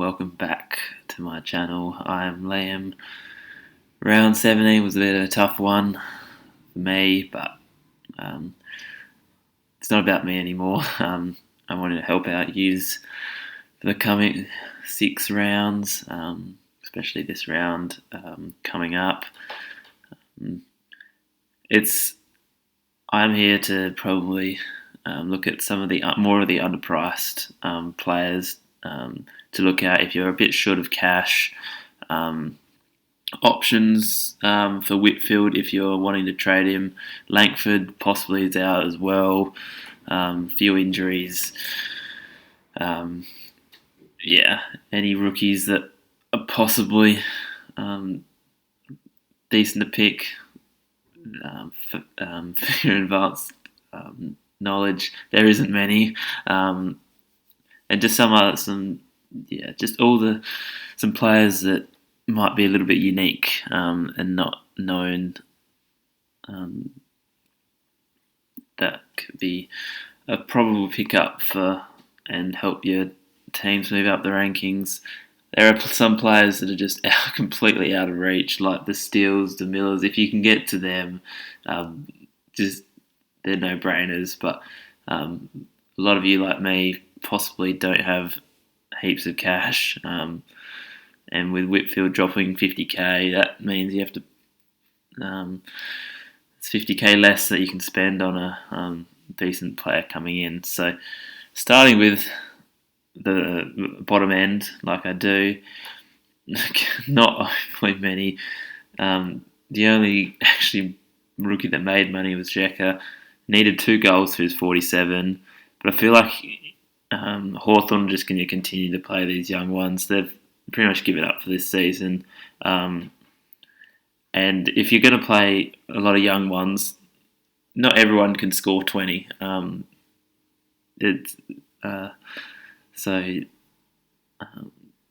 welcome back to my channel. I'm Liam. Round 17 was a bit of a tough one for me, but um, it's not about me anymore. I wanted to help out yous for the coming 6 rounds, especially this round coming up. I'm here to probably look at some of the more of the underpriced players to look at if you're a bit short of cash. Options for Whitfield if you're wanting to trade him. Langford possibly is out as well. Few injuries. Any rookies that are possibly decent to pick for your advanced knowledge. There isn't many, and just some players that might be a little bit unique and not known. That could be a probable pickup for and help your teams move up the rankings. There are some players that are just completely out of reach, like the Steels, the Millers. If you can get to them, they're no-brainers. But a lot of you, like me, possibly don't have heaps of cash. And with Whitfield dropping 50k, that means you have to. It's 50k less that you can spend on a decent player coming in. So, starting with the bottom end, like I do, not overly many. The only actually rookie that made money was Xhaka. Needed 2 goals for his 47, but I feel like Hawthorn are just going to continue to play these young ones. They've pretty much given up for this season. And if you're going to play a lot of young ones, not everyone can score 20.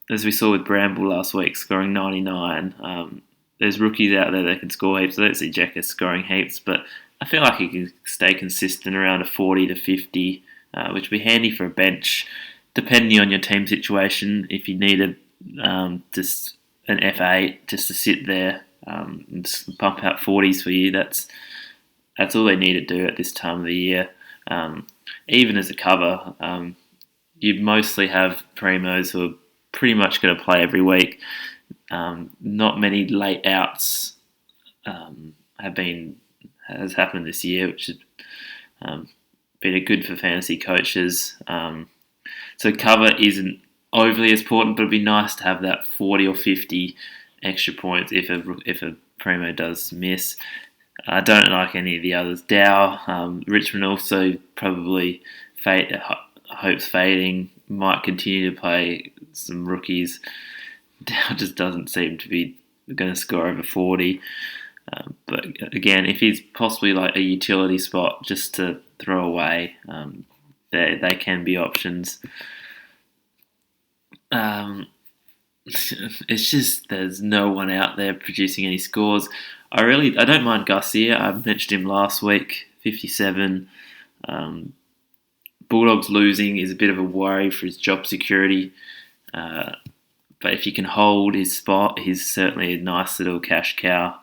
As we saw with Bramble last week, scoring 99, there's rookies out there that can score heaps. I don't see Xhaka scoring heaps, but I feel like he can stay consistent around a 40 to 50, which would be handy for a bench, depending on your team situation. If you need just an F8 just to sit there and just pump out 40s for you, that's all they need to do at this time of the year. Even as a cover, you mostly have primos who are pretty much going to play every week. Not many late outs has happened this year, which has been a good for fantasy coaches. So cover isn't overly as important, but it'd be nice to have that 40 or 50 extra points if a primo does miss. I don't like any of the others. Dow, Richmond also probably hopes fading, might continue to play some rookies. Dow just doesn't seem to be going to score over 40. But again, if he's possibly like a utility spot just to throw away, they can be options. It's just there's no one out there producing any scores. I don't mind Garcia. I mentioned him last week, 57. Bulldogs losing is a bit of a worry for his job security. But if you can hold his spot, he's certainly a nice little cash cow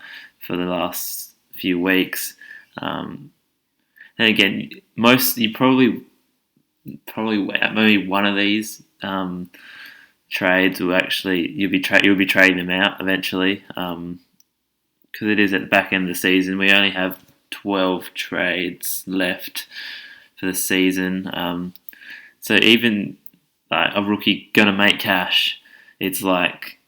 for the last few weeks. And again, you probably maybe one of these trades will actually you'll be trading them out eventually because it is at the back end of the season. We only have 12 trades left for the season, so even a rookie gonna make cash, it's like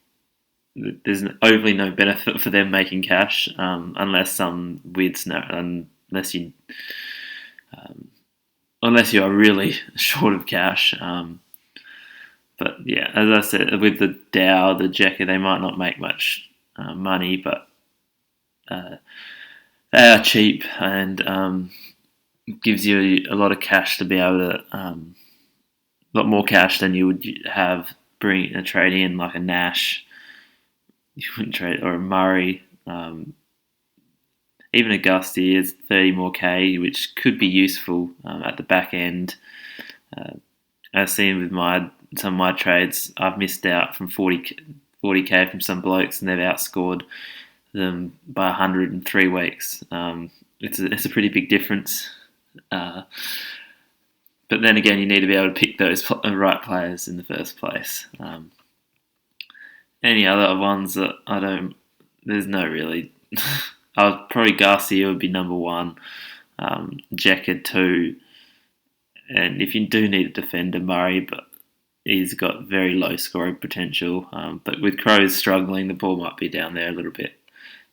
there's overly no benefit for them making cash unless some weird unless you are really short of cash. But yeah, as I said, with the Dow, the Xhaka, they might not make much money, but they are cheap and gives you a lot of cash to be able to, a lot more cash than you would have bring a trade in like a Nash. You wouldn't trade, or a Murray. Even a Gusty is 30 more K, which could be useful at the back end. As seen with my some of my trades, I've missed out from 40k from some blokes, and they've outscored them by 100 in 3 weeks. It's a pretty big difference. But then again, you need to be able to pick those right players in the first place. Any other ones that I don't... There's no really... Probably Garcia would be number 1. Jekyll 2. And if you do need a defender, Murray, but he's got very low scoring potential. But with Crows struggling, the ball might be down there a little bit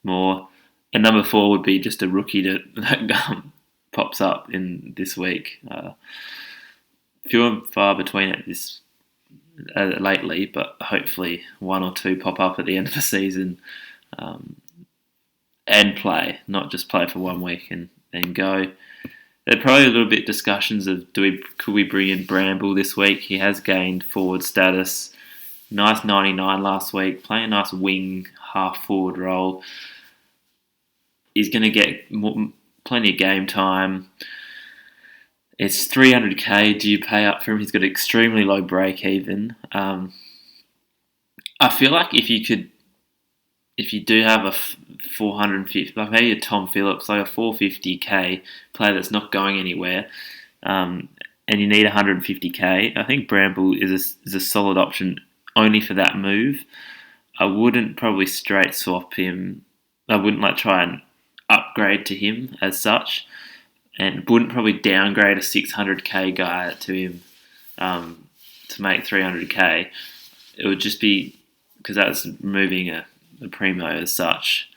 more. And number 4 would be just a rookie that pops up in this week. Few and far between it this lately, but hopefully 1 or 2 pop up at the end of the season and play, not just play for 1 week and then go. There are probably a little bit discussions of could we bring in Bramble this week? He has gained forward status. Nice 99 last week, playing a nice wing half forward role. He's going to get plenty of game time. It's 300k. Do you pay up for him? He's got extremely low break even. I feel like if you do have a 450, like maybe a Tom Phillips, like a 450k player that's not going anywhere, and you need 150k, I think Bramble is a solid option only for that move. I wouldn't probably straight swap him. I wouldn't try and upgrade to him as such, and wouldn't probably downgrade a 600k guy to him to make 300k. It would just be because that's removing a primo as such.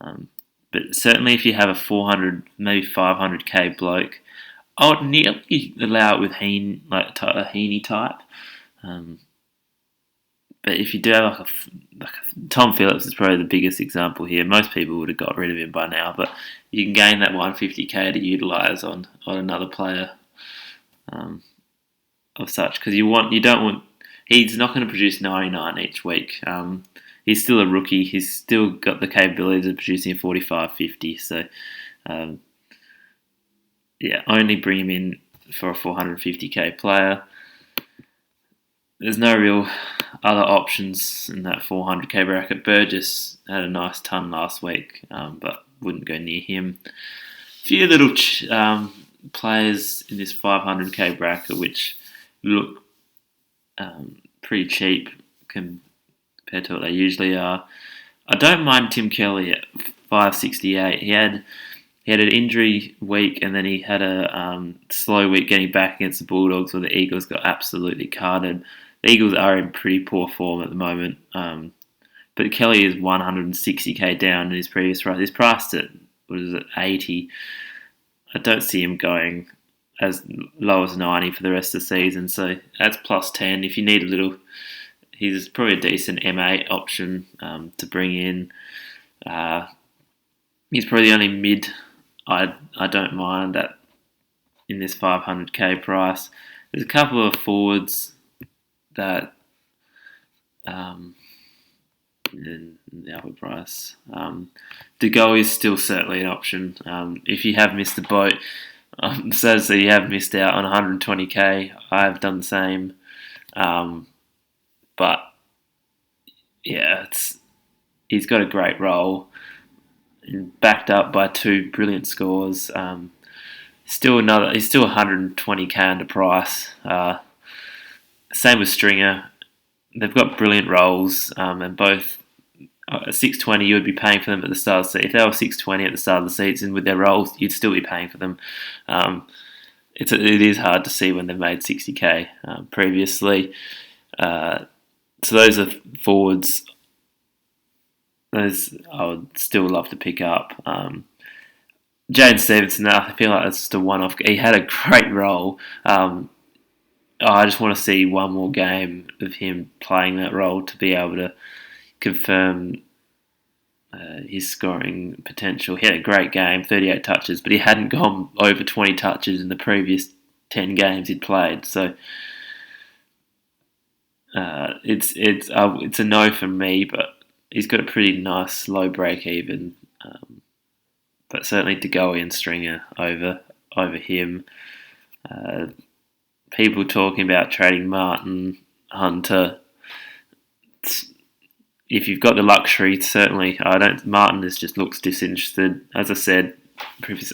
But certainly if you have a 400, maybe 500k bloke, I would nearly allow it with a Heaney type. But if you do have Tom Phillips is probably the biggest example here. Most people would have got rid of him by now, but you can gain that 150k to utilise on another player of such, because you don't want. He's not going to produce 99 each week. He's still a rookie. He's still got the capabilities of producing 45, 50. So, only bring him in for a 450k player. There's no real other options in that 400k bracket. Burgess had a nice ton last week, but wouldn't go near him. A few little players in this 500k bracket which look pretty cheap compared to what they usually are. I don't mind Tim Kelly at 568. He had an injury week, and then he had a slow week getting back against the Bulldogs, where the Eagles got absolutely carded. The Eagles are in pretty poor form at the moment, but Kelly is 160k down in his previous price. He's priced at 80. I don't see him going as low as 90 for the rest of the season, so that's plus 10. If you need a little, he's probably a decent M8 option to bring in. He's probably the only mid I don't mind that in this 500k price. There's a couple of forwards that in the upper price. To go is still certainly an option. If you have missed the boat, I'm sad to say you have missed out on 120k. I've done the same. But yeah, he's got a great role, backed up by 2 brilliant scores. He's still 120k under price. Same with Stringer. They've got brilliant roles, and both at 620 you would be paying for them at the start of the season. If they were 620 at the start of the season with their roles, you'd still be paying for them. It is hard to see when they've made 60k previously. So those are forwards. Those I would still love to pick up. Jaden Stevenson, I feel like that's just a one-off. He had a great role. I just want to see one more game of him playing that role to be able to confirm his scoring potential. He had a great game, 38 touches, but he hadn't gone over 20 touches in the previous 10 games he'd played. So it's a no from me, but he's got a pretty nice low break even. But certainly to go in Stringer over him. People talking about trading Martin. Hunter. If you've got the luxury, certainly I don't. Martin just looks disinterested. As I said,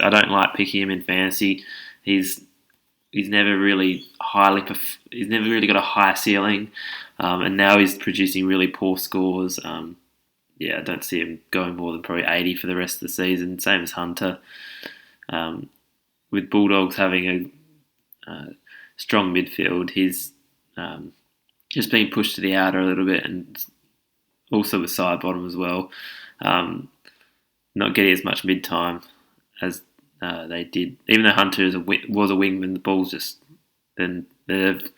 I don't like picking him in fantasy. He's he's never really he's never really got a high ceiling, and now he's producing really poor scores. I don't see him going more than probably 80 for the rest of the season. Same as Hunter. Um, with Bulldogs having a strong midfield, he's just being pushed to the outer a little bit, and also with side bottom as well. Not getting as much mid time as they did. Even though Hunter was a wingman, the Bulls the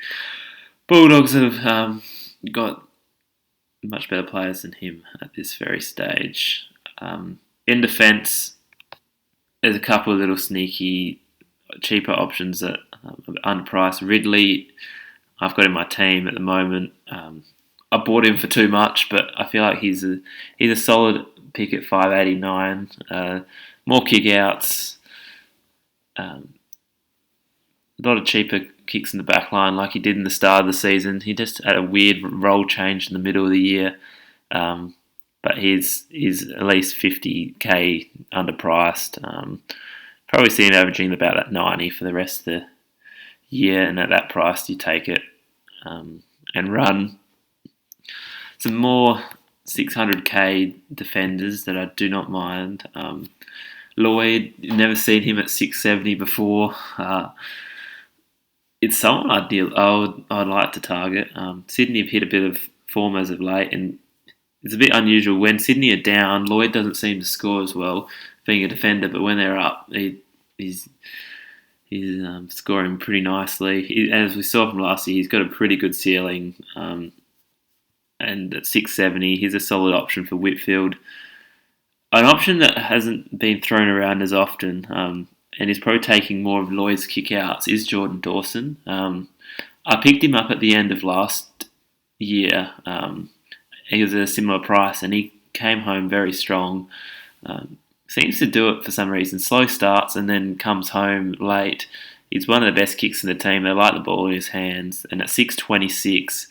Bulldogs have got much better players than him at this very stage. In defence, there's a couple of little sneaky, cheaper options that are underpriced. Ridley, I've got in my team at the moment. I bought him for too much, but I feel like he's a solid pick at 589. More kick-outs. A lot of cheaper kicks in the back line like he did in the start of the season. He just had a weird role change in the middle of the year. But he's at least 50k underpriced. Probably see him averaging about that 90 for the rest of the year, and at that price you take it and run. Some more 600k defenders that I do not mind. Lloyd, never seen him at 670 before. It's someone I'd like to target. Sydney have hit a bit of form as of late, and it's a bit unusual. When Sydney are down, Lloyd doesn't seem to score as well, being a defender, but when they're up, he's scoring pretty nicely. As we saw from last year, he's got a pretty good ceiling. And at 670, he's a solid option for Whitfield. An option that hasn't been thrown around as often, and is probably taking more of Lloyd's kick-outs, is Jordan Dawson. I picked him up at the end of last year. He was at a similar price, and he came home very strong. Seems to do it for some reason. Slow starts and then comes home late. He's one of the best kicks in the team. They like the ball in his hands. And at 626,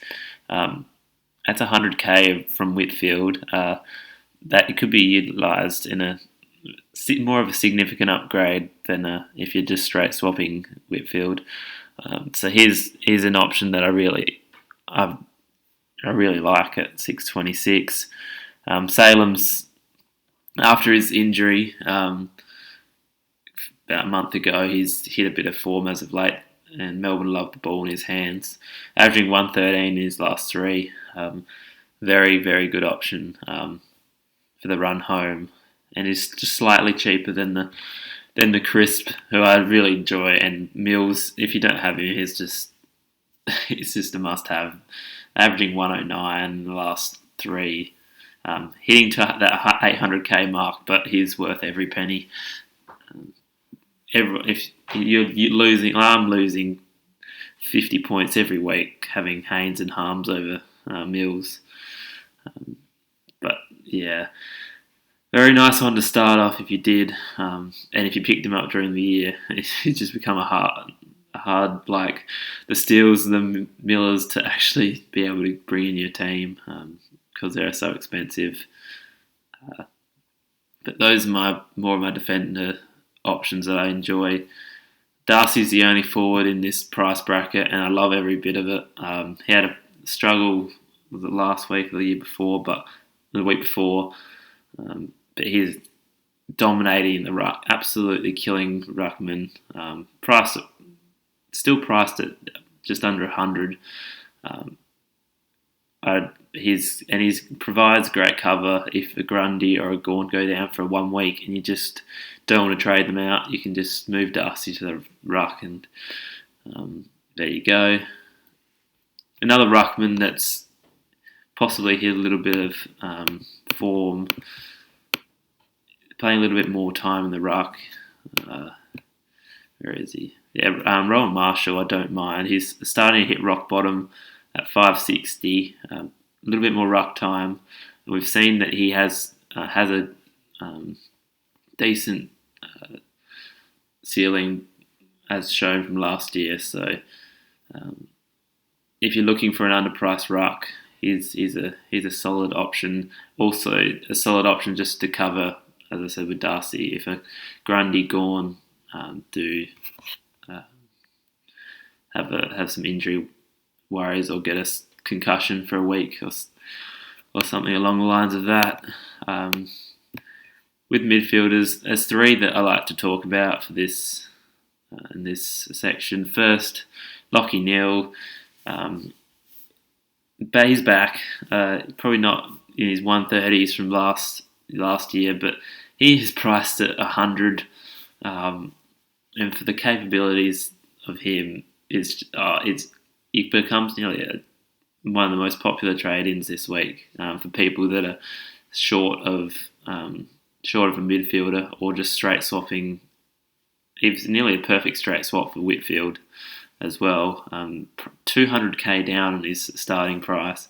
that's 100k from Whitfield. That it could be utilised in a more of a significant upgrade than if you're just straight swapping Whitfield. So here's an option that I really like at 626. Salem's, after his injury about a month ago, he's hit a bit of form as of late, and Melbourne love the ball in his hands, averaging 113 in his last three. Very, very good option for the run home, and is just slightly cheaper than the Crisp, who I really enjoy. And Mills, if you don't have him, he's just a must-have. Averaging 109 in the last three, hitting to that 800k mark, but he's worth every penny. If you're losing, I'm losing 50 points every week having Haynes and Harms over Mills. But yeah, very nice one to start off if you did, and if you picked him up during the year, it's just become a hard like the Steels and the Millers to actually be able to bring in your team because they're so expensive. But those are more of my defender options that I enjoy. Darcy's the only forward in this price bracket, and I love every bit of it. He had a struggle was it last week or the year before, but the week before. But he's dominating the ruck, absolutely killing ruckman. Still priced at just under 100. He provides great cover if a Grundy or a Gawn go down for 1 week, and you just don't want to trade them out. You can just move Darcy to the ruck, and there you go. Another ruckman that's possibly hit a little bit of form, playing a little bit more time in the ruck. Where is he? Yeah, Rowan Marshall, I don't mind. He's starting to hit rock bottom at 560. A little bit more ruck time. We've seen that he has a decent ceiling as shown from last year. So if you're looking for an underpriced ruck, he's a solid option. Also, a solid option just to cover, as I said with Darcy, if a Grundy, Gawn do uh, have some injury worries or get a concussion for a week or something along the lines of that. With midfielders, there's three that I like to talk about for this in this section. First, Lachie Neale. He's back. Probably not in his 130s from last year, but he is priced at 100. And for the capabilities of him, it becomes nearly one of the most popular trade-ins this week for people that are short of a midfielder or just straight swapping. It's nearly a perfect straight swap for Whitfield as well. 200k down on his starting price.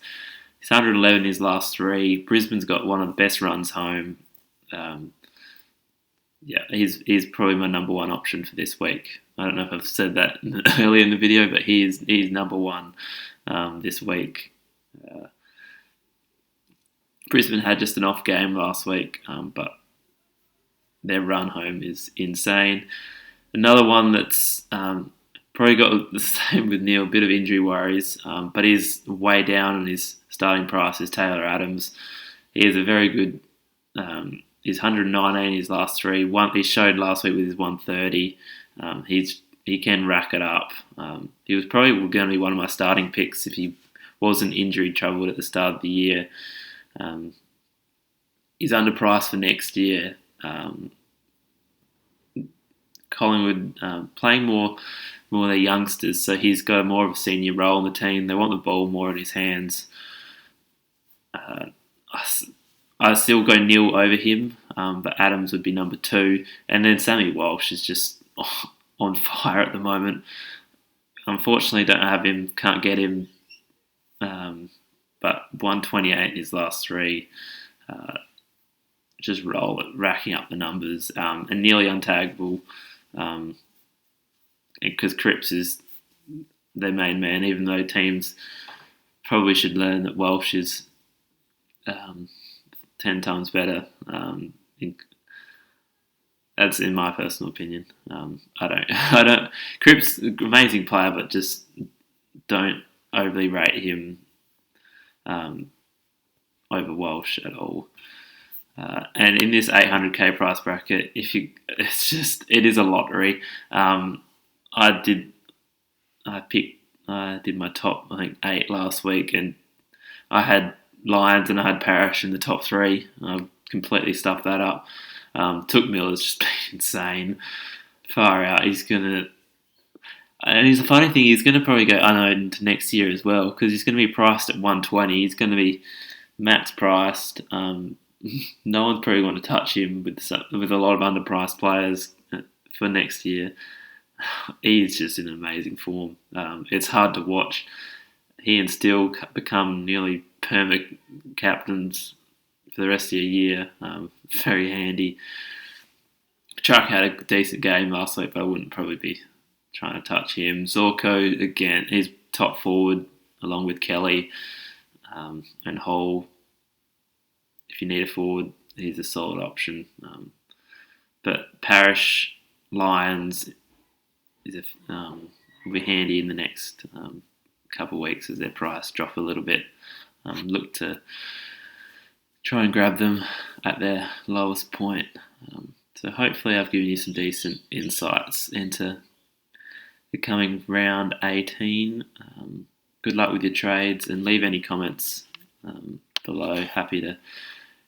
He's 111 in his last three. Brisbane's got one of the best runs home. He's probably my number one option for this week. I don't know if I've said that earlier in the video, but he's number one this week. Brisbane had just an off game last week, but their run home is insane. Another one that's probably got the same with Neil, a bit of injury worries, but he's way down on his starting price is Taylor Adams. He is a very good. He's 119 in his last three. He showed last week with his 130. He can rack it up. He was probably going to be one of my starting picks if he wasn't injury troubled at the start of the year. He's underpriced for next year. Collingwood playing more of their youngsters, so he's got more of a senior role in the team. They want the ball more in his hands. I still go Neil over him, but Adams would be number two. And then Sammy Walsh is just on fire at the moment. Unfortunately, don't have him, can't get him. But 128 in his last three. Just roll it, racking up the numbers. And nearly untaggable. Because Cripps is their main man, even though teams probably should learn that Walsh is 10 times better. That's in my personal opinion. I don't. Cripps, amazing player, but just don't overly rate him over Walsh at all. And in this 800k price bracket, it is a lottery. I did my top, I think 8 last week, and I had Lions and I had Parrish in the top 3. I completely stuffed that up. Took Miller's just been insane. Far out. And the funny thing, he's going to probably go unowned into next year as well, because he's going to be priced at 120. He's going to be max priced. No one's probably going to touch him with a lot of underpriced players for next year. He's just in amazing form. It's hard to watch. He and Steele become nearly permanent captains for the rest of the year. Very handy. Chuck had a decent game last week, but I wouldn't probably be trying to touch him. Zorko, again, he's top forward along with Kelly and Hall. If you need a forward, he's a solid option. But Parrish, Lions will be handy in the next couple of weeks as their price drop a little bit. Look to try and grab them at their lowest point. So hopefully I've given you some decent insights into the coming round 18. Good luck with your trades, and leave any comments below. Happy to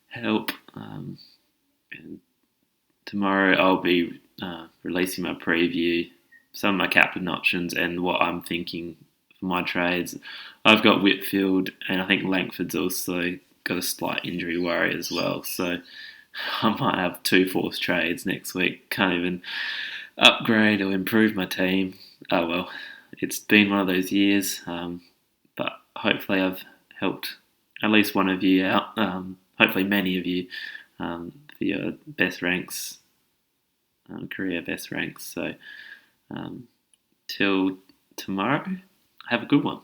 help. And tomorrow I'll be releasing my preview, some of my captain options, and what I'm thinking for my trades. I've got Whitfield, and I think Langford's also got a slight injury worry as well. So I might have 2 forced trades next week. Can't even upgrade or improve my team. Oh well, it's been one of those years. But hopefully I've helped at least one of you out. Hopefully many of you for your best ranks, career best ranks. So till tomorrow, have a good one.